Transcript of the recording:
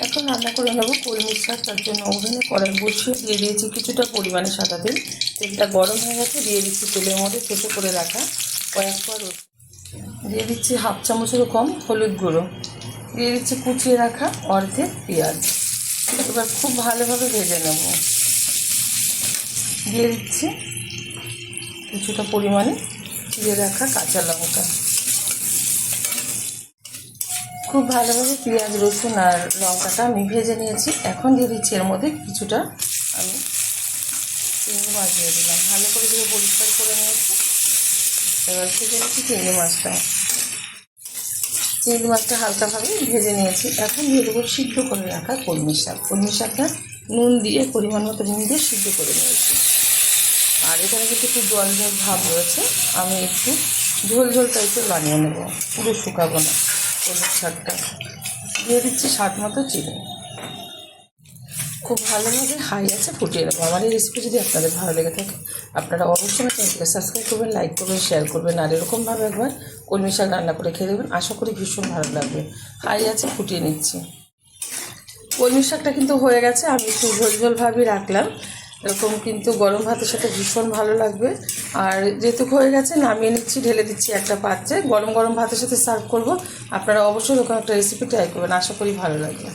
এখন রান্না করে নেব কলমি শাক। তার জন্য ওভেনে কড়াই বসিয়ে দিয়ে দিয়েছি কিছুটা পরিমাণে সাদা তেল। তেলটা গরম হয়ে গেছে, দিয়ে দিচ্ছি তেলের মধ্যে থেতো করে রাখা কয়েক কোয়া রসুন, দিয়ে দিচ্ছি হাফ চামচেরও কম হলুদ গুঁড়ো, দিয়ে দিচ্ছি কুচিয়ে রাখা অর্ধেক পেঁয়াজ। এবার খুব ভালোভাবে ভেজে নেব। দিয়ে দিচ্ছি কিছুটা পরিমাণে চিড়ে রাখা কাঁচা লঙ্কা। খুব ভালোভাবে পেঁয়াজ রসুন আর লঙ্কাটা আমি ভেজে নিয়েছি। এখন দিয়ে দিচ্ছি এর মধ্যে কিছুটা আমি চিংড়ি মাছ দিয়ে দিলাম, ভালো করে ধুয়ে পরিষ্কার করে নিয়েছি। এবার ভেজে নিচ্ছি চিংড়ি মাছটা। চিংড়ি মাছটা হালকাভাবে ভেজে নিয়েছি। এখন দিয়ে দেবো সিদ্ধ করে রাখা কলমি শাক। কলমি শাকটা নুন দিয়ে পরিমাণ মতো নুন দিয়ে সিদ্ধ করে নিয়েছি। আর এখানে কিন্তু একটু জল জল ভাব রয়েছে, আমি একটু ঝোল ঝোল টাইপের বানিয়ে নেব, পুরো শুকাবো না। কলমি শাকটা দিয়ে দিচ্ছি স্বাদ মতো চিনি। খুব ভালোভাবে হাই আছে ফুটিয়ে নেবো। আমার এই রেসিপি যদি আপনাদের ভালো লেগে থাকে, আপনারা অবশ্যই আমার চ্যানেলকে সাবস্ক্রাইব করবেন, লাইক করবেন, শেয়ার করবেন। আর এরকমভাবে একবার কলমি শাক রান্না করে খেয়ে দেবেন, আশা করি ভীষণ ভালো লাগবে। হাই আছে ফুটিয়ে নিচ্ছি। কলমি শাকটা কিন্তু হয়ে গেছে, আমি একটু ঝোল ঝোলভাবেই রাখলাম। এরকম কিন্তু গরম ভাতের সাথে ভীষণ ভালো লাগবে। আর যেহেতু হয়ে গেছে নামিয়ে নিচ্ছি, ঢেলে দিচ্ছি একটা পাত্রে। গরম গরম ভাতের সাথে সার্ভ করব। আপনারা অবশ্যই এরকম একটা রেসিপি ট্রাই করবেন, আশা করি ভালো লাগবে।